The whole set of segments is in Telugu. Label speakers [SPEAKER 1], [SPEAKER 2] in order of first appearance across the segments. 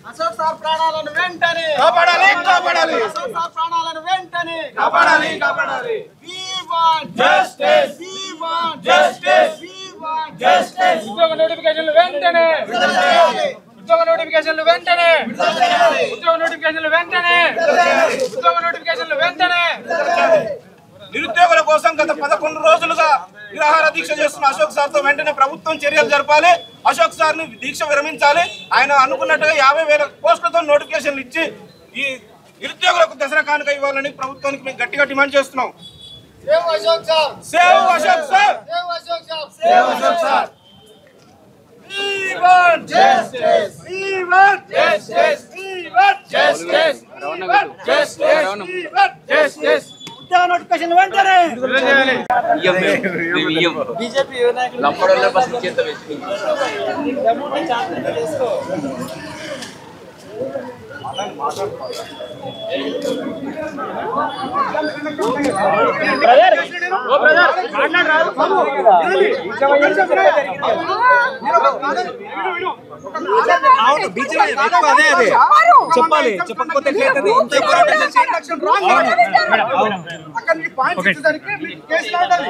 [SPEAKER 1] అశోక్ సార్ ప్రాణాలను వెంటనే కాపాడాలి కాపాడాలి అశోక్ సార్ ప్రాణాలను వెంటనే కాపాడాలి కాపాడాలి we want justice we want justice we want justice ఉద్యోగ నోటిఫికేషన్లు వెంటనే విడుదల చేయాలి ఉద్యోగ నోటిఫికేషన్లు వెంటనే విడుదల చేయాలి ఉద్యోగ నోటిఫికేషన్లు వెంటనే విడుదల చేయాలి ఉద్యోగ నోటిఫికేషన్లు వెంటనే విడుదల చేయాలి నిరుద్యోగుల కోసం గత 11 రోజులుగా నిరాహార దీక్ష చేస్తున్న అశోక్ సార్ తో వెంటనే ప్రభుత్వం చర్యలు జరపాలి అశోక్ సార్ ని దీక్ష విరమించాలి ఆయన అనుకున్నట్టుగా 50,000 పోస్టులతో నోటిఫికేషన్లు ఇచ్చి ఈ నిరుద్యోగులకు దసరా కానుక ఇవ్వాలని ప్రభుత్వానికి మేము గట్టిగా డిమాండ్ చేస్తున్నాం save Ashok sir save Ashok sir save Ashok sir save Ashok sir We want justice we want justice we want justice we want justice we want justice ఉద్యోగ నోటిఫికేషన్ వెంటనే విడుదల చేయాలి బీజేపీ నాయకులు లంపడోళ్ళ బస్ చేత వేసి దమ్ముని చాంపియన్ చేసుకో బ్రదర్ ఓ బ్రదర్ మాట్లాడరాదు అవును బీజేపీ అదే అదే చెప్పాలి చెప్పకపోతే ఎట్లయితది ఇంత పోరాటం చేసి ఎలక్షన్ రాంగ్ అక్కడ నీ పాయింట్స్ ఇచ్చేదానికి మీకు కేసు లాడాలి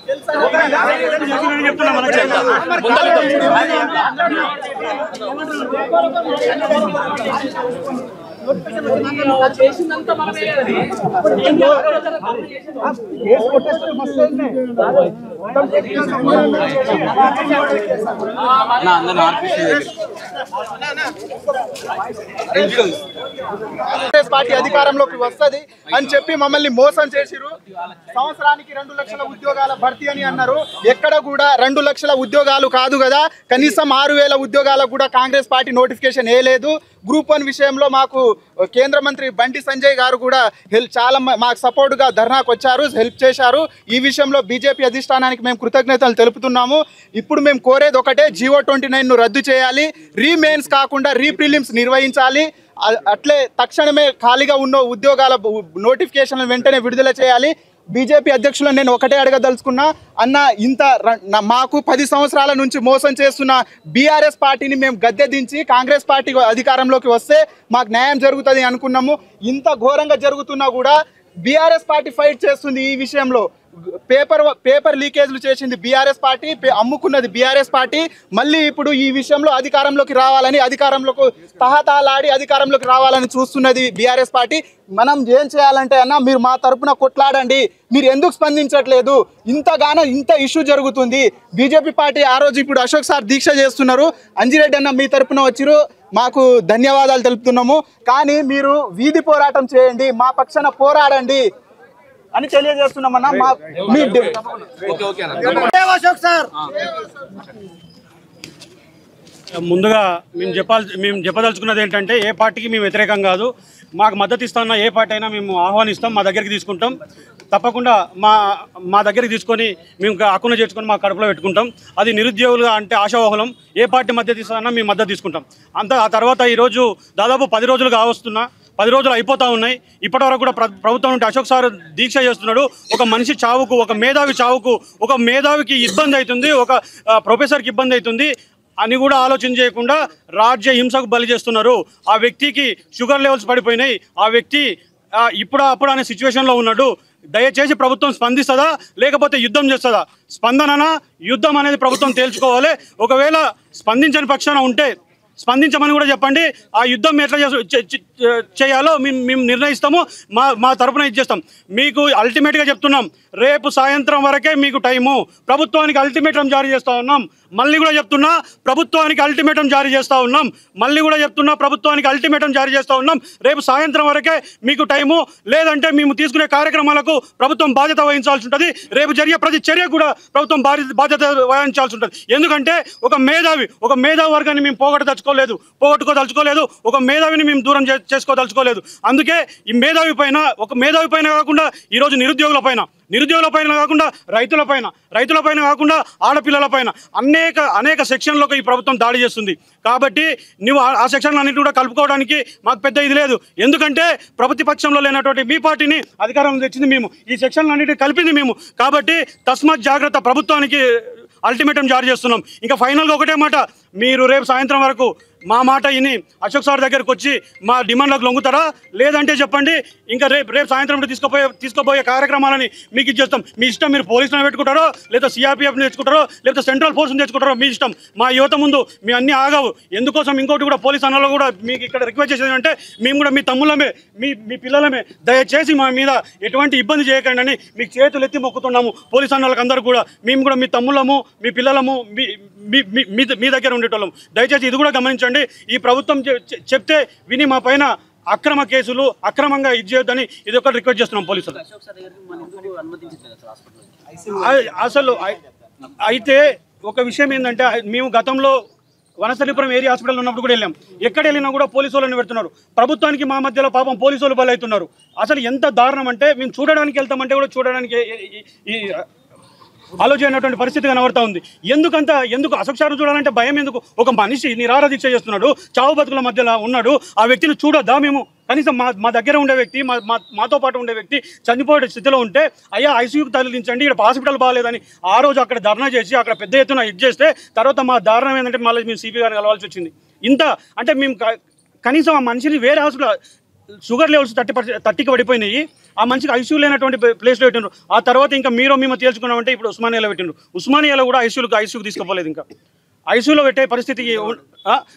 [SPEAKER 1] తెలుసా నేను చెప్తున్నా మనకి చేసినంత మనమే అది కేసు కొట్టేస్తే మస్తు నా అందరూ కాంగ్రెస్ పార్టీ అధికారంలోకి వస్తది అని చెప్పి మమ్మల్ని మోసం చేసిరు సంవత్సరానికి 2 లక్షల ఉద్యోగాల భర్తీ అని అన్నారు ఎక్కడ కూడా 2 లక్షల ఉద్యోగాలు కాదు కదా కనీసం 6,000 ఉద్యోగాలకు కూడా కాంగ్రెస్ పార్టీ నోటిఫికేషన్ వేయలేదు గ్రూప్ 1 విషయంలో మాకు కేంద్ర మంత్రి బండి సంజయ్ గారు కూడా చాలా మాకు సపోర్ట్ గా ధర్నాకు వచ్చారు హెల్ప్ చేశారు ఈ విషయంలో బీజేపీ అధిష్టానానికి మేము కృతజ్ఞతలు తెలుపుతున్నాము ఇప్పుడు మేము కోరేది ఒకటే జీవో 29 ను రద్దు చేయాలి రీమెయిన్స్ కాకుండా రీప్రిలిమ్స్ నిర్వహించాలి అట్లే తక్షణమే ఖాళీగా ఉన్న ఉద్యోగాల నోటిఫికేషన్లను వెంటనే విడుదల చేయాలి బీజేపీ అధ్యక్షులను నేను ఒకటే అడగదలుచుకున్నా అన్న ఇంత మాకు 10 సంవత్సరాల నుంచి మోసం చేస్తున్న బీఆర్ఎస్ పార్టీని మేము గద్దె దించి కాంగ్రెస్ పార్టీ అధికారంలోకి వస్తే మాకు న్యాయం జరుగుతుంది అనుకున్నాము ఇంత ఘోరంగా జరుగుతున్నా కూడా బీఆర్ఎస్ పార్టీ ఫైట్ చేస్తుంది ఈ విషయంలో పేపర్ లీకేజ్లు చేసింది బీఆర్ఎస్ పార్టీ అమ్ముకున్నది బీఆర్ఎస్ పార్టీ మళ్ళీ ఇప్పుడు ఈ విషయంలో అధికారంలోకి రావాలని అధికారంలోకి తహతహలాడి అధికారంలోకి రావాలని చూస్తున్నది బీఆర్ఎస్ పార్టీ మనం ఏం చేయాలంటే అన్న మీరు మా తరపున కొట్లాడండి మీరు ఎందుకు స్పందించట్లేదు ఇంతగానో ఇంత ఇష్యూ జరుగుతుంది బీజేపీ పార్టీ ఆ రోజు ఇప్పుడు అశోక్ సార్ దీక్ష చేస్తున్నారు అంజిరెడ్డి అన్న మీ తరపున వచ్చిరు మాకు ధన్యవాదాలు తెలుపుతున్నాము కానీ మీరు వీధి పోరాటం చేయండి మా పక్షాన పోరాడండి అని తెలియజేస్తున్నామన్నా
[SPEAKER 2] ముందుగా మేము చెప్పదలుచుకున్నది ఏంటంటే ఏ పార్టీకి మేము వ్యతిరేకం కాదు మాకు మద్దతు ఇస్తున్న ఏ పార్టీ అయినా మేము ఆహ్వానిస్తాం మా దగ్గరికి తీసుకుంటాం తప్పకుండా మా దగ్గరికి తీసుకొని మేము హక్కును చేర్చుకొని మా కడుపులో పెట్టుకుంటాం అది నిరుద్యోగులుగా అంటే ఆశావాహులం ఏ పార్టీ మద్దతు ఇస్తున్నా మేము మద్దతు తీసుకుంటాం ఆ తర్వాత ఈరోజు దాదాపు 10 రోజులు కావస్తున్నా 10 రోజులు అయిపోతూ ఉన్నాయి ఇప్పటివరకు కూడా ప్రభుత్వం నుండి అశోక్ సార్ దీక్ష చేస్తున్నాడు ఒక మనిషి చావుకు ఒక మేధావి చావుకు ఒక మేధావికి ఇబ్బంది అవుతుంది ఒక ప్రొఫెసర్కి ఇబ్బంది అవుతుంది అని కూడా ఆలోచన చేయకుండా రాజ్య హింసకు బలి చేస్తున్నారు ఆ వ్యక్తికి షుగర్ లెవెల్స్ పడిపోయినాయి ఆ వ్యక్తి అప్పుడు అనే సిచ్యువేషన్లో ఉన్నాడు దయచేసి ప్రభుత్వం స్పందిస్తుందా లేకపోతే యుద్ధం చేస్తుందా స్పందననా యుద్ధం అనేది ప్రభుత్వం తేల్చుకోవాలి ఒకవేళ స్పందించని పక్షాన ఉంటే స్పందించమని కూడా చెప్పండి ఆ యుద్ధం ఎట్లా చేయాలో మేము నిర్ణయిస్తాము మా తరపున ఇచ్చేస్తాం మీకు అల్టిమేట్గా చెప్తున్నాం రేపు సాయంత్రం వరకే మీకు టైము ప్రభుత్వానికి అల్టిమేటం జారీ చేస్తూ ఉన్నాం మళ్ళీ కూడా చెప్తున్నా ప్రభుత్వానికి అల్టిమేటం జారీ చేస్తూ ఉన్నాం రేపు సాయంత్రం వరకే మీకు టైము లేదంటే మేము తీసుకునే కార్యక్రమాలకు ప్రభుత్వం బాధ్యత వహించాల్సి ఉంటుంది రేపు జరిగే ప్రతి చర్య కూడా ప్రభుత్వం బాధ్యత వహించాల్సి ఉంటుంది ఎందుకంటే ఒక మేధావి వర్గాన్ని మేము పోగొట్టుకోదలుచుకోలేదు ఒక మేధావిని మేము దూరం చేసుకోదలుచుకోలేదు అందుకే ఈ మేధావి పైన కాకుండా ఈరోజు నిరుద్యోగుల పైన నిరుద్యోగులపైన కాకుండా రైతులపైన కాకుండా ఆడపిల్లలపైన అనేక సెక్షన్లకు ఈ ప్రభుత్వం దాడి చేస్తుంది. కాబట్టి నువ్వు ఆ సెక్షన్లన్నింటి కూడా కలుపుకోవడానికి మాకు పెద్ద ఇది లేదు. ఎందుకంటే ప్రతిపక్షంలో లేనటువంటి మీ పార్టీని అధికారంలో తెచ్చింది మేము, ఈ సెక్షన్లన్నింటినీ కలిపింది మేము. కాబట్టి తస్మాత్ జాగ్రత్త, ప్రభుత్వానికి అల్టిమేటం జారీ చేస్తున్నాం. ఇంకా ఫైనల్గా ఒకటే మాట, మీరు రేపు సాయంత్రం వరకు మా మాట విని అశోక్ సార్ దగ్గరకు వచ్చి మా డిమాండ్లకు లొంగుతారా, లేదంటే చెప్పండి. ఇంకా రేపు సాయంత్రం తీసుకోబోయే కార్యక్రమాలని మీకు ఇచ్చేస్తాం. మీ ఇష్టం, మీరు పోలీసులను పెట్టుకుంటారో, లేదా సిఆర్పిఎఫ్ని తెచ్చుకుంటారో, లేదా సెంట్రల్ ఫోర్స్ని తెచ్చుకుంటారో మీ ఇష్టం. మా యువత ముందు మీ అన్నీ ఆగవు. ఎందుకోసం ఇంకోటి కూడా పోలీస్ అన్నలో కూడా మీకు ఇక్కడ రిక్వెస్ట్ చేసేది అంటే, మేము కూడా మీ తమ్ముళ్ళమే, మీ పిల్లలమే, దయచేసి మా మీద ఎటువంటి ఇబ్బంది చేయకండి అని మీకు చేతులు ఎత్తి మొక్కుతున్నాము. పోలీస్ అన్నలకు అందరూ కూడా మేము కూడా మీ తమ్ముళ్ళము, మీ పిల్లలము, మీ దగ్గర ఉండేటోళ్ళము. దయచేసి ఇది కూడా గమనించండి. ఈ ప్రభుత్వం చెప్తే విని మా పైన అక్రమ కేసులు అక్రమంగా ఇది చేయొద్దని ఇది ఒకటి రిక్వెస్ట్ చేస్తున్నాం పోలీసులు. అసలు అయితే ఒక విషయం ఏంటంటే, మేము గతంలో వనస్థలిపురం ఏరియా హాస్పిటల్ ఉన్నప్పుడు కూడా వెళ్ళాం. ఎక్కడ వెళ్ళినా కూడా పోలీసు వాళ్ళని పెడుతున్నారు. ప్రభుత్వానికి మా మధ్యలో పాపం పోలీసు వాళ్ళు బలవుతున్నారు. అసలు ఎంత దారుణం అంటే, మేము చూడడానికి వెళ్తామంటే కూడా చూడడానికి ఆలోచనటువంటి పరిస్థితి కనబడతా ఉంది. ఎందుకు అశోక్ సార్ చూడాలంటే భయం ఎందుకు? ఒక మనిషి నిరాహార దీక్ష చేస్తున్నాడు, చావు బతుకుల మధ్యలో ఉన్నాడు. ఆ వ్యక్తిని చూడొద్దా మేము? కనీసం మా దగ్గర ఉండే వ్యక్తి, మాతో పాటు ఉండే వ్యక్తి చనిపోయే స్థితిలో ఉంటే, అయ్యా ఐసీయూకి తరలించండి, ఇక్కడ హాస్పిటల్ బాగాలేదని ఆ రోజు అక్కడ ధర్నా చేసి అక్కడ పెద్ద ఎత్తున ఇది చేస్తే, తర్వాత మా దారుణం ఏంటంటే మళ్ళీ మేము సిపి గారిని కలవాల్సి వచ్చింది. ఇంత అంటే మేము కనీసం ఆ మనిషిని వేరే హాస్పిటల్, షుగర్ లెవెల్స్ 30కి పడిపోయినాయి, ఆ మనిషికి ఐసీయూ లేనటువంటి ప్లేస్లో పెట్టిండ్రు. ఆ తర్వాత ఇంకా మేము తేల్చుకున్నామంటే ఇప్పుడు ఉస్మానియాలో పెట్టిండ్రు. ఉస్మానియాలో కూడా ఐసీయూకి తీసుకోపోలేదు. ఇంకా ఐసీయూలో పెట్టే పరిస్థితికి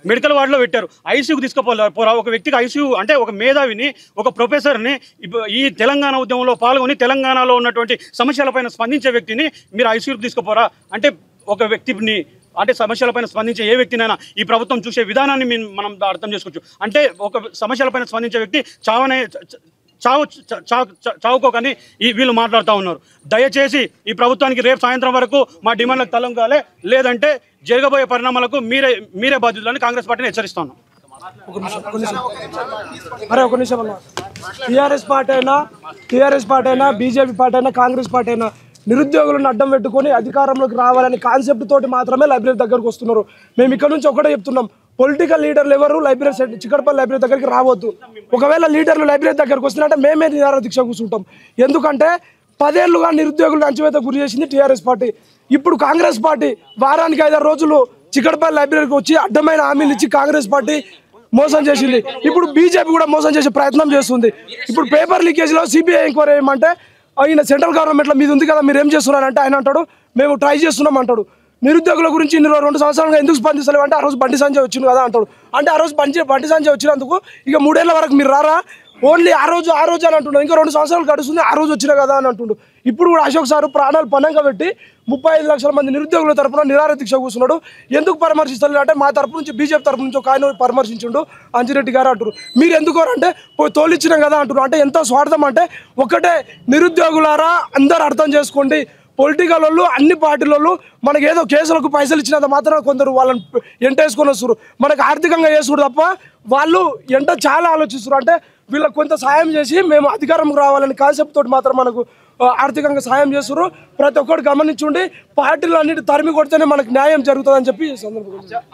[SPEAKER 2] మెడికల్ వార్డులో పెట్టారు, ఐసీయూకి తీసుకోపోలేదు. ఒక వ్యక్తికి ఐసీయూ అంటే ఒక మేధావిని, ఒక ప్రొఫెసర్ని, ఈ తెలంగాణ ఉద్యమంలో పాల్గొని తెలంగాణలో ఉన్నటువంటి సమస్యలపైన స్పందించే వ్యక్తిని మీరు ఐసీయూకి తీసుకోపోరా అంటే, ఒక వ్యక్తిని అంటే సమస్యలపైన స్పందించే ఏ వ్యక్తినైనా ఈ ప్రభుత్వం చూసే విధానాన్ని మనం అర్థం చేసుకోవచ్చు. అంటే ఒక సమస్యలపైన స్పందించే వ్యక్తి చావుకోకని వీళ్ళు మాట్లాడుతూ ఉన్నారు. దయచేసి ఈ ప్రభుత్వానికి రేపు సాయంత్రం వరకు మా డిమాండ్లకు తలొంగాలి, లేదంటే జరగబోయే పరిణామాలకు మీరే బాధ్యులని కాంగ్రెస్ పార్టీని హెచ్చరిస్తున్నాం.
[SPEAKER 3] ఒక నిమిషం అన్న. టీఆర్ఎస్ పార్టీ అయినా బీజేపీ పార్టీ అయినా కాంగ్రెస్ పార్టీ అయినా నిరుద్యోగులను అడ్డం పెట్టుకొని అధికారంలోకి రావాలని కాన్సెప్ట్ తోటి మాత్రమే లైబ్రరీ దగ్గరకు వస్తున్నారు. మేము ఇక్కడ నుంచి ఒకటే చెప్తున్నాం, పొలిటికల్ లీడర్లు ఎవరు లైబ్రరీ చిక్కడపల్లి లైబ్రరీ దగ్గరికి రావద్దు. ఒకవేళ లీడర్లు లైబ్రరీ దగ్గరకు వస్తున్నట్టే మేమే నిరాహార దీక్ష కూర్చుంటాం. ఎందుకంటే 10 ఏళ్లుగా నిరుద్యోగులను అంచువేత గురి చేసింది టీఆర్ఎస్ పార్టీ. ఇప్పుడు కాంగ్రెస్ పార్టీ వారానికి 5 రోజులు చిక్కడపల్లి లైబ్రరీకి వచ్చి అడ్డమైన హామీలు ఇచ్చి కాంగ్రెస్ పార్టీ మోసం చేసింది. ఇప్పుడు బీజేపీ కూడా మోసం చేసే ప్రయత్నం చేస్తుంది. ఇప్పుడు పేపర్ లీకేజ్లో సిబిఐ ఎంక్వైరీ ఏమంటే, ఆయన సెంట్రల్ గవర్నమెంట్లో మీద ఉంది కదా, మీరు ఏం చేస్తున్నారంటే ఆయన అంటాడు మేము ట్రై చేస్తున్నాం అంటాడు. నిరుద్యోగుల గురించి 2 సంవత్సరాలుగా ఎందుకు స్పందిస్తలేవు అంటే, ఆ రోజు బండి సంజయ్ వచ్చింది కదా అంటాడు. అంటే ఆ రోజు బండి సంజయ్ వచ్చినందుకు ఇక 3 ఏళ్ల వరకు మీరు రారా, ఓన్లీ ఆ రోజు అని అంటున్నాడు. ఇంకా 2 సంవత్సరాలు గడుస్తుంది, ఆ రోజు వచ్చినా కదా అని అంటుండు. ఇప్పుడు కూడా అశోక్ సార్ ప్రాణాలు పణంగా పెట్టి 35 లక్షల మంది నిరుద్యోగుల తరపున నిరాహార దీక్ష కూర్చున్నాడు. ఎందుకు పరామర్శిస్తలేదు అంటే, మా తరపు నుంచి బీజేపీ తరపు నుంచి ఒక ఆయన పరామర్శించుండు, అంజిరెడ్డి గారు అంటారు. మీరు ఎందుకు అంటే తోలిచ్చినాం కదా అంటున్నారు. అంటే ఎంత స్వార్థం అంటే, ఒకటే నిరుద్యోగులారా అందరూ అర్థం చేసుకోండి, పొలిటికల్ వాళ్ళు అన్ని పార్టీల వాళ్ళు మనకి ఏదో కేసులకు పైసలు ఇచ్చినంత మాత్రం కొందరు వాళ్ళని ఎంటేసుకొని వస్తారు. మనకు ఆర్థికంగా చేసుకుడు తప్ప వాళ్ళు చాలా ఆలోచిస్తారు. అంటే వీళ్ళకి కొంత సాయం చేసి మేము అధికారంకి రావాలని కాన్సెప్ట్ తోటి మాత్రం మనకు ఆర్థికంగా సాయం చేస్తారు. ప్రతి ఒక్కరు గమనించుండి, పార్టీలు అన్నిటి తరిమి కొడితేనే మనకు న్యాయం జరుగుతుందని చెప్పి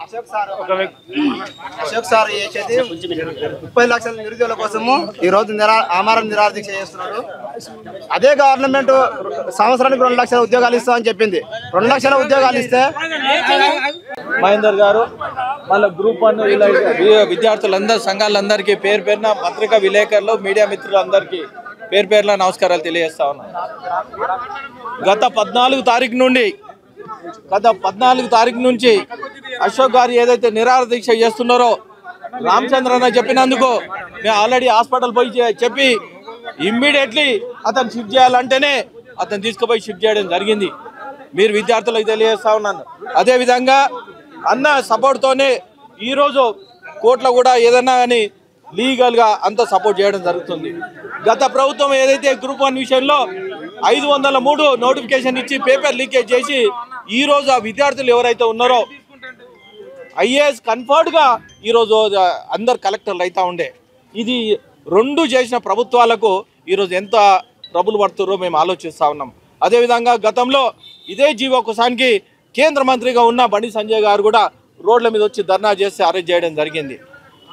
[SPEAKER 4] అశోక్ సార్ చేసేది 30 లక్షల నిరుద్యోగుల కోసము ఈ రోజు ఆమరణ నిరాహార దీక్ష చేస్తున్నారు. అదే గవర్నమెంట్ సంవత్సరానికి 2 లక్షల ఉద్యోగాలు ఇస్తామని చెప్పింది. 2 లక్షల ఉద్యోగాలు ఇస్తే
[SPEAKER 5] మహేందర్ గారు వాళ్ళ గ్రూప్ 1 విద్యార్థులందరూ సంఘాలందరికీ పేరున పత్రికా విలేకరులు మీడియా మిత్రులందరికీ పేరున నమస్కారాలు తెలియజేస్తా ఉన్నాను. గత 14 తారీఖు నుంచి అశోక్ గారు ఏదైతే నిరాహార దీక్ష చేస్తున్నారో, రామచంద్రన్న చెప్పినందుకు మేము ఆల్రెడీ హాస్పిటల్ పోయి చెప్పి ఇమ్మీడియట్లీ అతను షిఫ్ట్ చేయాలంటేనే అతను తీసుకుపోయి షిఫ్ట్ చేయడం జరిగింది. మీరు విద్యార్థులకు తెలియజేస్తా ఉన్నాను. అదేవిధంగా అన్న సపోర్ట్తోనే ఈరోజు కోర్టులో కూడా ఏదన్నా కానీ లీగల్గా అంతా సపోర్ట్ చేయడం జరుగుతుంది. గత ప్రభుత్వం ఏదైతే గ్రూప్ 1 విషయంలో 503 నోటిఫికేషన్ ఇచ్చి పేపర్ లీకేజ్ చేసి ఈరోజు ఆ విద్యార్థులు ఎవరైతే ఉన్నారో ఐఏఎస్ కన్ఫర్డ్గా ఈరోజు అందరు కలెక్టర్లు అవుతూ ఉండే. ఇది 2 చేసిన ప్రభుత్వాలకు ఈరోజు ఎంత ట్రబుల్ పడుతున్నారో మేము ఆలోచిస్తూ ఉన్నాం. అదేవిధంగా గతంలో ఇదే జీవో కోసానికి కేంద్ర మంత్రిగా ఉన్న బండి సంజయ్ గారు కూడా రోడ్ల మీద వచ్చి ధర్నా చేసి అరెస్ట్ చేయడం జరిగింది.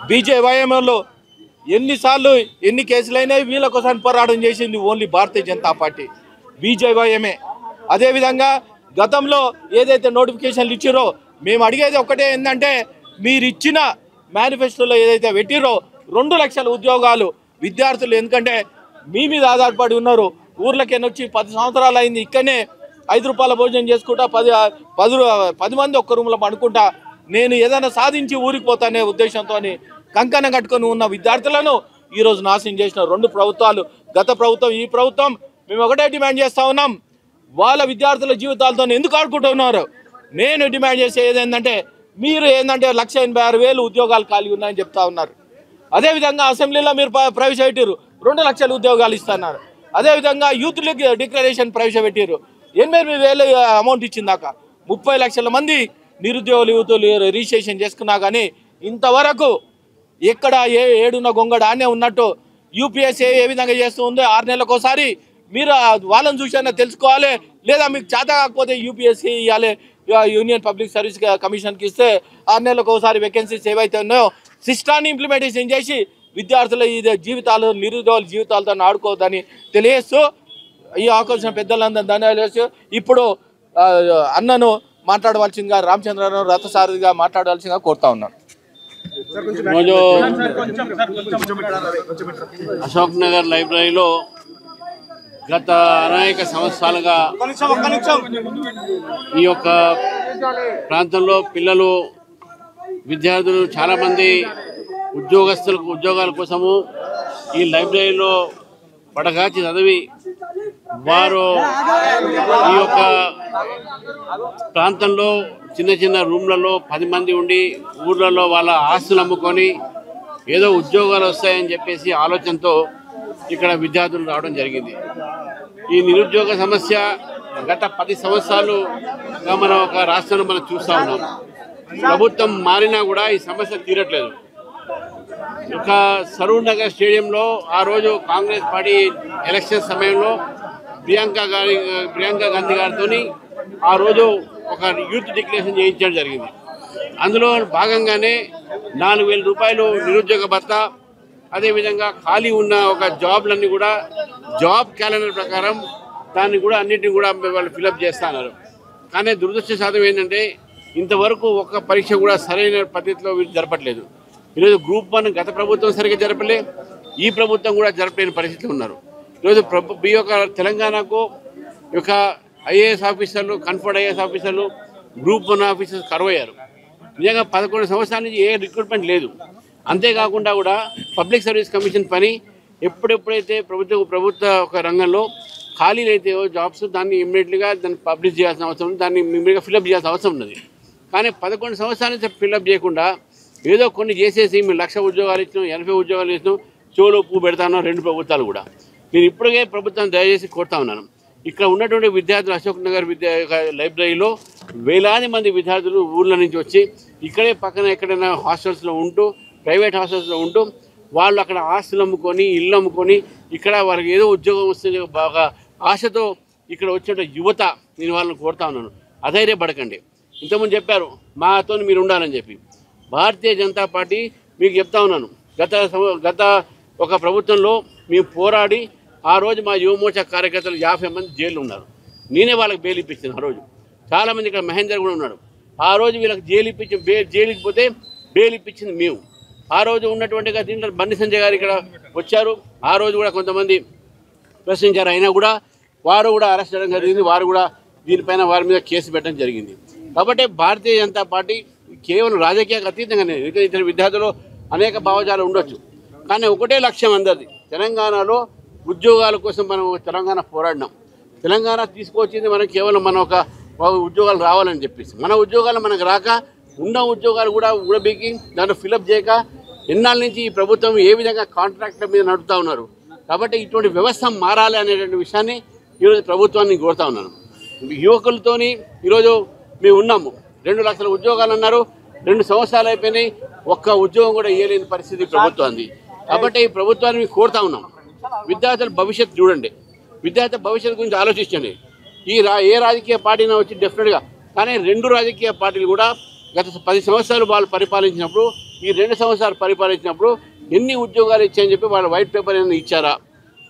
[SPEAKER 5] బీజేవైఎంలో ఎన్నిసార్లు ఎన్ని కేసులైనా వీళ్ళ కోసం పోరాటం చేసింది ఓన్లీ భారతీయ జనతా పార్టీ, బీజేవైఎంఏ. అదేవిధంగా గతంలో ఏదైతే నోటిఫికేషన్లు ఇచ్చారో మేము అడిగేది ఒకటే ఏంటంటే, మీరు ఇచ్చిన మేనిఫెస్టోలో ఏదైతే పెట్టిరో 2 లక్షల ఉద్యోగాలు విద్యార్థులు, ఎందుకంటే మీ మీద ఆధారపడి ఉన్నారు. ఊర్లకే వచ్చి 10 సంవత్సరాలు అయింది, ఇక్కడనే 5 రూపాయల భోజనం చేసుకుంటా 10 మంది ఒక్క రూమ్లో పడుకుంటా నేను ఏదైనా సాధించి ఊరికి పోతానే ఉద్దేశంతో కంకణం కట్టుకొని ఉన్న విద్యార్థులను ఈరోజు నాశనం చేసిన 2 ప్రభుత్వాలు, గత ప్రభుత్వం, ఈ ప్రభుత్వం. మేము ఒకటే డిమాండ్ చేస్తూ ఉన్నాం, వాళ్ళ విద్యార్థుల జీవితాలతో ఎందుకు ఆడుకుంటున్నారు? నేను డిమాండ్ చేసేది ఏంటంటే, మీరు ఏంటంటే 1,86,000 ఉద్యోగాలు ఖాళీ ఉన్నాయని చెప్తా ఉన్నారు. అదేవిధంగా అసెంబ్లీలో మీరు ప్రవేశపెట్టారు 2 లక్షల ఉద్యోగాలు ఇస్తున్నారు. అదేవిధంగా యూత్ డిక్లరేషన్ ప్రవేశపెట్టారు 88,000 అమౌంట్ ఇచ్చిందాక 30 లక్షల మంది నిరుద్యోగులు యూతులు రిజిస్ట్రేషన్ చేసుకున్నా కానీ ఇంతవరకు ఎక్కడ ఏడున్న గొంగడ ఆనే ఉన్నట్టు యూపీఎస్సీ ఏ విధంగా చేస్తూ ఉందో 6 నెలలకు ఒకసారి మీరు వాళ్ళని చూసినా తెలుసుకోవాలి. లేదా మీకు చేత కాకపోతే యూపీఎస్సీ ఇవ్వాలి, యూనియన్ పబ్లిక్ సర్వీస్ కమిషన్కి ఇస్తే 6 నెలలకు ఒకసారి వేకెన్సీస్ ఏవైతే ఉన్నాయో సిస్టాన్ని ఇంప్లిమెంటేషన్ చేసి విద్యార్థుల జీవితాలు, నిరుద్యోగుల జీవితాలతో ఆడుకోవద్దని తెలియజేస్తూ ఈ అవకాశం పెద్దలందరూ ధన్యవాదాలు. ఇప్పుడు అన్నను మాట్లాడవలసిందిగా రామచంద్రరావు రథసారథిగా మాట్లాడవలసిందిగా కోరుతా ఉన్నాను.
[SPEAKER 6] అశోక్ నగర్ లైబ్రరీలో గత అనేక సంవత్సరాలుగా ఈ యొక్క ప్రాంతంలో పిల్లలు, విద్యార్థులు చాలామంది ఉద్యోగాల కోసము ఈ లైబ్రరీలో పడగాచి చదివి వారు ఈ యొక్క ప్రాంతంలో చిన్న చిన్న రూమ్లలో 10 మంది ఉండి ఊర్లలో వాళ్ళ ఆస్తులు అమ్ముకొని ఏదో ఉద్యోగాలు వస్తాయని చెప్పేసి ఆలోచనతో ఇక్కడ విద్యార్థులు రావడం జరిగింది. ఈ నిరుద్యోగ సమస్య గత 10 సంవత్సరాలుగా మనం ఒక రాష్ట్రంలో మనం చూస్తూ ఉన్నాం. ప్రభుత్వం మారినా కూడా ఈ సమస్య తీరట్లేదు. ఒక సరూర్ నగర్ స్టేడియంలో ఆ రోజు కాంగ్రెస్ పార్టీ ఎలక్షన్ సమయంలో ప్రియాంక గాంధీ గారితో ఆ రోజు ఒక యూత్ డిక్లరేషన్ చేయించడం జరిగింది. అందులో భాగంగానే 4,000 రూపాయలు నిరుద్యోగ భత్తా, అదేవిధంగా ఖాళీ ఉన్న ఒక జాబ్లన్నీ కూడా జాబ్ క్యాలెండర్ ప్రకారం దాన్ని కూడా అన్నింటినీ కూడా వాళ్ళు ఫిలప్ చేస్తున్నారు. కానీ దురదృష్టశాతం ఏంటంటే ఇంతవరకు ఒక్క పరీక్ష కూడా సరైన పద్ధతిలో వీళ్ళు జరపట్లేదు. ఈరోజు గ్రూప్ 1 గత ప్రభుత్వం సరిగ్గా జరపలే, ఈ ప్రభుత్వం కూడా జరపలేని పరిస్థితిలో ఉన్నారు. ఈరోజు ఈ యొక్క తెలంగాణకు ఒక ఐఏఎస్ ఆఫీసర్లు, కన్ఫర్డ్ ఐఏఎస్ ఆఫీసర్లు, గ్రూప్ 1 ఆఫీసర్స్ కరువయ్యారు. నిజంగా 11 సంవత్సరాల నుంచి ఏ రిక్రూట్మెంట్ లేదు. అంతేకాకుండా కూడా పబ్లిక్ సర్వీస్ కమిషన్ పని ఎప్పుడెప్పుడైతే ప్రభుత్వ ఒక రంగంలో ఖాళీలు అయితే జాబ్స్ దాన్ని ఇమ్మీడియట్గా దాన్ని పబ్లిష్ చేయాల్సిన అవసరం, దాన్ని ఇమ్మీడియట్గా ఫిలప్ చేయాల్సిన అవసరం ఉన్నది. కానీ 11 సంవత్సరాల నుంచి ఫిలప్ చేయకుండా ఏదో కొన్ని చేసేసి మేము 1,00,000 ఉద్యోగాలు ఇచ్చినాం, 80 ఉద్యోగాలు ఇచ్చినాం, చెవులో పువ్వు పెడతాను 2 ప్రభుత్వాలు కూడా. నేను ఇప్పటికే ప్రభుత్వం దయచేసి కోరుతా ఉన్నాను, ఇక్కడ ఉన్నటువంటి విద్యార్థులు అశోక్ నగర్ లైబ్రరీలో వేలాది మంది విద్యార్థులు ఊర్ల నుంచి వచ్చి ఇక్కడే పక్కన ఎక్కడైనా హాస్టల్స్లో ఉంటూ, ప్రైవేట్ హాస్టల్స్లో ఉంటూ వాళ్ళు అక్కడ ఆస్తులు అమ్ముకొని, ఇల్లు అమ్ముకొని ఇక్కడ వాళ్ళకి ఏదో ఉద్యోగం వస్తుంది బాగా ఆశతో ఇక్కడ వచ్చిన యువత నేను వాళ్ళని కోరుతా ఉన్నాను, అధైర్యపడకండి. ఇంతకుముందు చెప్పారు మాతో మీరు ఉండాలని చెప్పి. భారతీయ జనతా పార్టీ మీకు చెప్తా ఉన్నాను, గత ఒక ప్రభుత్వంలో మేము పోరాడి ఆ రోజు మా యువమోర్చా కార్యకర్తలు 50 మంది జైలు ఉన్నారు. నేనే వాళ్ళకి బెయిల్ ఇప్పించాను. ఆ రోజు చాలామంది ఇక్కడ మహేందర్ కూడా ఉన్నాడు. ఆ రోజు వీళ్ళకి జైలుకి పోతే బెయిల్ ఇప్పించింది మేము. ఆ రోజు ఉన్నటువంటి దీంట్లో బండి సంజయ్ గారు ఇక్కడ వచ్చారు. ఆ రోజు కూడా కొంతమంది ప్రశ్నించారు, అయినా కూడా వారు కూడా అరెస్ట్ చేయడం జరిగింది. వారు కూడా దీనిపైన వారి మీద కేసు పెట్టడం జరిగింది. కాబట్టి భారతీయ జనతా పార్టీ కేవలం రాజకీయాలకు అతీతంగానే, ఇతర విద్యార్థులు అనేక భావజాలు ఉండొచ్చు, కానీ ఒకటే లక్ష్యం అందరిది. తెలంగాణలో ఉద్యోగాల కోసం మనం తెలంగాణ పోరాడినాం. తెలంగాణ తీసుకొచ్చింది మనం కేవలం మన ఒక ఉద్యోగాలు రావాలని చెప్పేసి. మన ఉద్యోగాలు మనకు రాక ఉన్న ఉద్యోగాలు కూడా ఉడబీకి దాన్ని ఫిలప్ చేయక ఎన్నాళ్ళ నుంచి ఈ ప్రభుత్వం ఏ విధంగా కాంట్రాక్ట్ల మీద నడుపుతూ ఉన్నారు. కాబట్టి ఇటువంటి వ్యవస్థ మారాలి అనేటువంటి విషయాన్ని ఈరోజు ప్రభుత్వాన్ని కోరుతా ఉన్నాను. యువకులతోని ఈరోజు మేము ఉన్నాము. 2 లక్షల ఉద్యోగాలు అన్నారు, 2 సంవత్సరాలు అయిపోయినాయి, ఒక్క ఉద్యోగం కూడా ఇవ్వలేని పరిస్థితి ప్రభుత్వాన్ని. కాబట్టి ఈ ప్రభుత్వాన్ని మేము కోరుతా ఉన్నాం, విద్యార్థుల భవిష్యత్తు చూడండి. విద్యార్థి భవిష్యత్తు గురించి ఆలోచించండి. ఏ రాజకీయ పార్టీనా వచ్చి డెఫినెట్గా, కానీ 2 రాజకీయ పార్టీలు కూడా గత 10 సంవత్సరాలు వాళ్ళు పరిపాలించినప్పుడు, ఈ 2 సంవత్సరాలు పరిపాలించినప్పుడు ఎన్ని ఉద్యోగాలు ఇచ్చాయని చెప్పి వాళ్ళు వైట్ పేపర్ ఏమైనా ఇచ్చారా?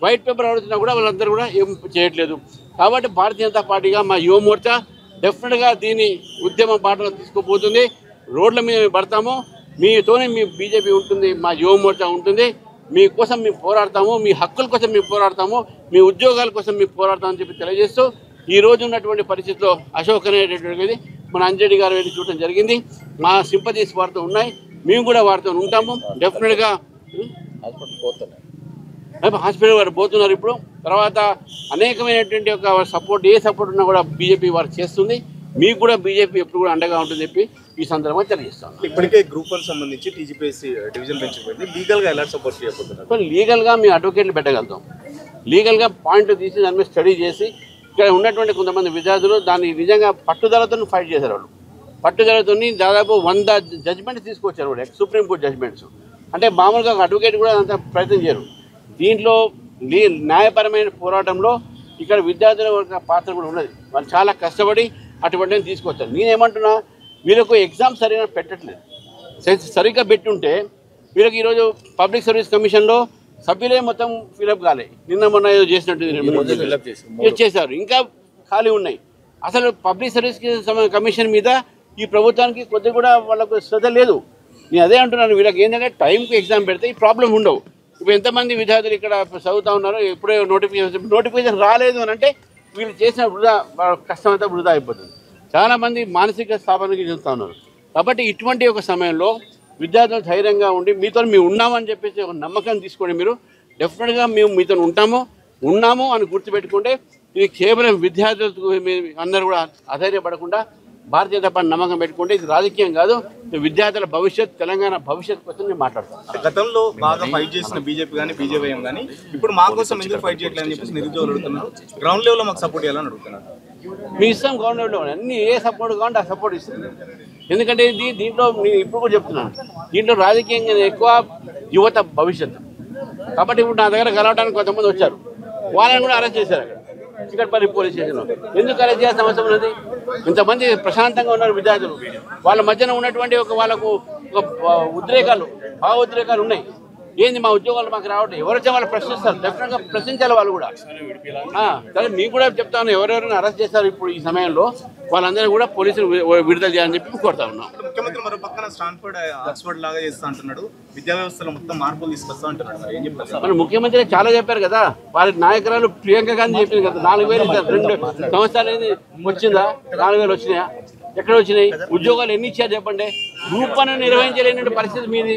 [SPEAKER 6] వైట్ పేపర్ అడుగుతున్నా కూడా వాళ్ళందరూ కూడా ఏం చేయట్లేదు. కాబట్టి భారతీయ జనతా పార్టీగా మా యువ మోర్చా డెఫినెట్గా దీన్ని ఉద్యమ బాటలో తీసుకుపోతుంది. రోడ్ల మీద పడతాము, మీతోనే మీ బీజేపీ ఉంటుంది, మా యువ మోర్చా ఉంటుంది. మీకోసం మేము పోరాడతాము, మీ హక్కుల కోసం మేము పోరాడతాము, మీ ఉద్యోగాల కోసం మేము పోరాడతామని చెప్పి తెలియజేస్తూ, ఈ రోజు ఉన్నటువంటి పరిస్థితిలో అశోక్ అనేటటువంటిది మన అంజడి గారు వెళ్ళి చూడటం జరిగింది. మా సింపతీస్ వారితో ఉన్నాయి, మేము కూడా వారితో ఉంటాము. డెఫినెట్గా హాస్పిటల్ వారు పోతున్నారు ఇప్పుడు. తర్వాత అనేకమైనటువంటి ఒక సపోర్ట్, ఏ సపోర్ట్ ఉన్నా కూడా బీజేపీ వారు చేస్తుంది. మీకు కూడా బీజేపీ ఎప్పుడు కూడా అండగా ఉంటుంది చెప్పి ఈ సందర్భంగా తెలియజేస్తాను.
[SPEAKER 7] ఇప్పటికే గ్రూప్ 1 సంబంధించి టీజీపీఎస్సీ డివిజన్ బెంచ్ పోయింది. లీగల్గా ఎలా సపోర్ట్ చేయబోతున్నారు?
[SPEAKER 6] లీగల్గా మేము అడ్వకేట్లు పెట్టగలుగుతాం. లీగల్గా పాయింట్ తీసి దాని మీద స్టడీ చేసి ఇక్కడ ఉన్నటువంటి కొంతమంది విద్యార్థులు దాన్ని నిజంగా పట్టుదలతో ఫైట్ చేశారు. వాళ్ళు పట్టుదలతో దాదాపు 100 జడ్జిమెంట్స్ తీసుకొచ్చారు వాళ్ళు, సుప్రీంకోర్టు జడ్జిమెంట్స్. అంటే మామూలుగా ఒక అడ్వకేట్ కూడా అంత ప్రయత్నం చేయరు. దీంట్లో న్యాయపరమైన పోరాటంలో ఇక్కడ విద్యార్థుల పాత్ర కూడా ఉన్నది. వాళ్ళు చాలా కష్టపడి అటువంటివి తీసుకొచ్చారు. నేనేమంటున్నా, వీళ్ళకు ఎగ్జామ్ సరిగా పెట్టట్లేదు. సరిగ్గా పెట్టుంటే వీళ్ళకి ఈరోజు పబ్లిక్ సర్వీస్ కమిషన్లో సభ్యులే మొత్తం ఫిలప్ కాలే. నిన్న మొన్న ఏదో చేసినట్టు చేశారు, ఇంకా ఖాళీ ఉన్నాయి. అసలు పబ్లిక్ సర్వీస్ కమిషన్ మీద ఈ ప్రభుత్వానికి కొద్దిగా కూడా వాళ్ళకు శ్రద్ధ లేదు. నేను అదే అంటున్నాను, వీళ్ళకి ఏంటంటే టైంకి ఎగ్జామ్ పెడితే ఈ ప్రాబ్లం ఉండవు. ఇప్పుడు ఎంతమంది విద్యార్థులు ఇక్కడ చదువుతూ ఉన్నారు, ఎప్పుడే నోటిఫికేషన్ రాలేదు అని అంటే వీళ్ళు చేసిన వృధా, కష్టం అంతా వృధా అయిపోతుంది. చాలామంది మానసిక స్థాపనకి చెందుతూ ఉన్నారు. కాబట్టి ఇటువంటి ఒక సమయంలో విద్యార్థులు ధైర్యంగా ఉండి మీతో మేము ఉన్నామని చెప్పేసి ఒక నమ్మకం తీసుకోండి. మీరు డెఫినెట్గా మేము మీతో ఉన్నాము అని గుర్తుపెట్టుకుంటే ఇది కేవలం విద్యార్థులకు అందరూ కూడా అధైర్యపడకుండా భారతీయ జనతా పార్టీ నమ్మకం పెట్టుకుంటే ఇది రాజకీయం కాదు, విద్యార్థుల భవిష్యత్, తెలంగాణ భవిష్యత్ కోసం నేను మాట్లాడతాను.
[SPEAKER 7] గతంలో బాగా ఫైట్ చేసిన బీజేపీ కానీ బీజేపీఎం కానీ ఇప్పుడు మా కోసం ఎందుకు ఫైట్ చేయట్లేదని చెప్పేసి నిరుద్యోగులు అడుగుతున్నారు. గ్రౌండ్ లెవెల్లో మాకు సపోర్ట్ చేయాలని అడుగుతున్నారు.
[SPEAKER 6] మీ ఇష్టం గ్రౌండ్ లెవెల్లో అన్ని ఏ సపోర్ట్ కావాలంటే ఆ సపోర్ట్ ఇస్తుంది. ఎందుకంటే దీంట్లో నేను ఇప్పుడు కూడా చెప్తున్నాను, దీంట్లో రాజకీయంగా ఎక్కువ యువత భవిష్యత్తు. కాబట్టి ఇప్పుడు నా దగ్గర కలవడానికి కొంతమంది వచ్చారు, వాళ్ళని కూడా అరెస్ట్ చేశారు అక్కడ చికట్పల్లి పోలీస్ స్టేషన్లో. ఎందుకు అరెస్ట్ చేయాల్సిన అవసరం ఉన్నది? ఇంతమంది ప్రశాంతంగా ఉన్నారు విద్యార్థులు, వాళ్ళ మధ్యన ఉన్నటువంటి వాళ్ళకు ఒక భావోద్రేకాలు ఉన్నాయి. ఏంది మా ఉద్యోగాలు మాకు రావట్లేదు, ఎవరైతే వాళ్ళు ప్రశ్నిస్తారు, డెఫినెట్గా ప్రశ్నించాలి వాళ్ళు కూడా. సరే మీకు కూడా చెప్తాను, ఎవరెవరైనా అరెస్ట్ చేస్తారు ఇప్పుడు ఈ సమయంలో వాళ్ళందరూ కూడా పోలీసులు విడుదల చేయాలని చెప్పి కోరుతా ఉన్నాం.
[SPEAKER 7] ముఖ్యమంత్రి మరో పక్కన స్టాన్ఫోర్డ్ ఆక్స్ఫర్డ్ లాగా చేస్తా అంటున్నాడు, విద్యా వ్యవస్థలో మొత్తం మార్పులు తీసుకొస్తా అంటున్నాడు. ఏం చెప్తారు?
[SPEAKER 6] మన ముఖ్యమంత్రి చాలా చెప్పారు కదా, వారి నాయకురాలు ప్రియాంక గాంధీ చెప్పింది కదా, 4,000 2 సంవత్సరాలు ఏది వచ్చిందా? 4,000 వచ్చినాయా? ఎక్కడ వచ్చినాయి? ఉద్యోగాలు ఎన్ని ఇచ్చారు చెప్పండి? గ్రూప్ 1 నిర్వహించలేని పరిస్థితి మీది.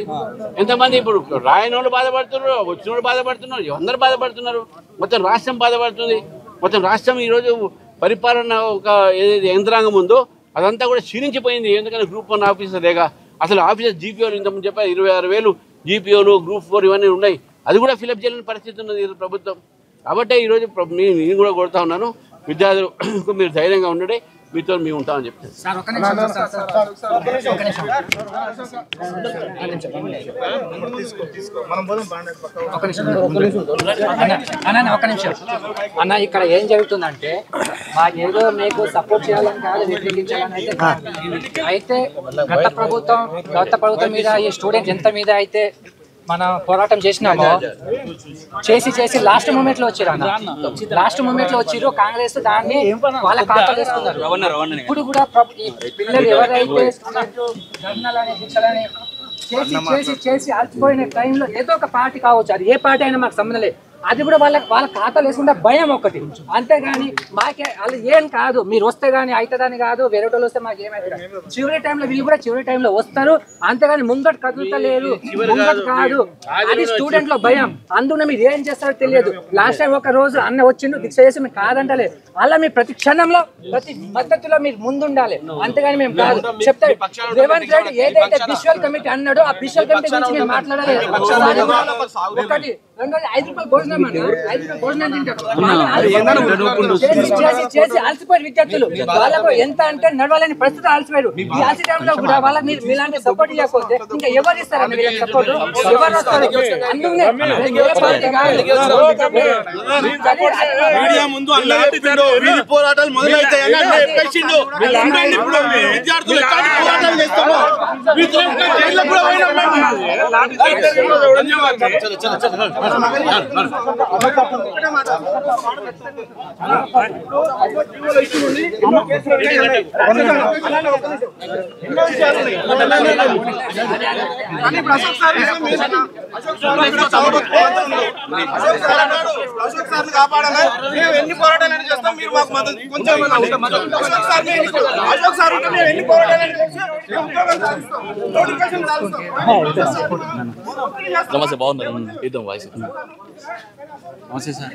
[SPEAKER 6] ఎంతమంది ఇప్పుడు రాయని వాళ్ళు బాధపడుతున్నారు, వచ్చిన వాళ్ళు బాధపడుతున్నారు, అందరూ బాధపడుతున్నారు, మొత్తం రాష్ట్రం బాధపడుతుంది. మొత్తం రాష్ట్రం ఈరోజు పరిపాలన ఒక ఏదైతే యంత్రాంగం ఉందో అదంతా కూడా క్షీణించిపోయింది. ఎందుకంటే గ్రూప్ 1 ఆఫీసర్ లేక, అసలు ఆఫీసర్ జీపీఓలు ఇంతకుముందు చెప్పారు 26,000 జీపీఓలు, గ్రూప్ 4 ఇవన్నీ ఉన్నాయి, అది కూడా ఫిలప్ చేయలేని పరిస్థితి ఉన్నది ప్రభుత్వం. కాబట్టి ఈరోజు నేను కూడా కోరుతా ఉన్నాను, విద్యార్థులకు మీరు ధైర్యంగా ఉండండి, మీతో మేము ఉంటామని చెప్తాను.
[SPEAKER 8] ఒక నిమిషం అన్న, ఇక్కడ ఏం జరుగుతుందంటే మాకేదో మీకు సపోర్ట్ చేయాలని కాదు, వ్యతిరేకించాలని అయితే గత ప్రభుత్వం మీద ఈ స్టూడెంట్స్ ఎంత మీద అయితే మనం పోరాటం చేసినామో చేసి లాస్ట్ మూమెంట్ లో వచ్చిర్రు కాంగ్రెస్ దాన్ని వాళ్ళ ఖాతాలో వేసుకున్నారు. ఇప్పుడు కూడా పిల్లలు ఎవరైతే ధర్నాలని దీక్షలని చేసి అలసిపోయిన టైంలో ఏదో ఒక పార్టీ కావచ్చు, అది ఏ పార్టీ అయినా మాకు సంబంధం లేదు, అది కూడా వాళ్ళ ఖాతాలు వేసుకుంటే భయం ఒకటి, అంతేగాని మాకే వాళ్ళు ఏం కాదు, మీరు వస్తే గానీ అవుతుందని కాదు, వేరే వాళ్ళు వస్తే మాకు ఏమైతే చివరి టైంలో వీళ్ళు కూడా చివరి టైంలో వస్తారు, అంతేగాని ముంగట్ కదులుతలేరు, ముంగట్ కాదు, అది స్టూడెంట్ లో భయం. అందులో మీరు ఏం చేస్తారో తెలియదు. లాస్ట్ టైం ఒక రోజు అన్న వచ్చిండు దీక్ష చేసి మీరు కాదంటలేదు, అలా మీ ప్రతి క్షణంలో ప్రతి మద్దతులో మీరు ముందుండాలి, అంతేగాని మేము కాదు చెప్తా. రేవంత్ రెడ్డి ఏదైతే బిషువల్ కమిటీ అన్నాడో ఆ బిషువల్ కమిటీ గురించి మేము మాట్లాడలేదు. ఒకటి రెండోది 5 రూపాయలు భోజనం అన్న 5 రూపాయలు భోజనం తింటారు చేసి అలసిపోయారు విద్యార్థులు. వాళ్ళకు ఎంత అంటే నడవాలని పరిస్థితి అలసిపోయారు. ఈ అలసి టైంలో కూడా వాళ్ళ మీలాంటి సపోర్ట్ ఇవ్వకపోతే ఇంకా ఎవరు ఇస్తారన్న మీరు సపోర్ట్? ఎవరు వస్తారు? అందుకనే
[SPEAKER 5] మీడియా ముందు వీధి పోరాటాలు మొదలవుతాయని అన్న చెప్పేసిండు. విద్యార్థులు ఎట్లాంటి పోరాటాలు చేస్తామో జైల్లో కూడా పోయినాం కాపాడాలి. మేము ఎన్ని పోరాటాలు చేస్తాం, మీరు మాకు మద్దతు కొంచెం అశోక్ సార్ ఉంటే మేము ఎన్ని పోరాటాలు
[SPEAKER 9] నమస్తే, బాగున్నారు. ఇద్దాం వాయిస్. నమస్తే సార్.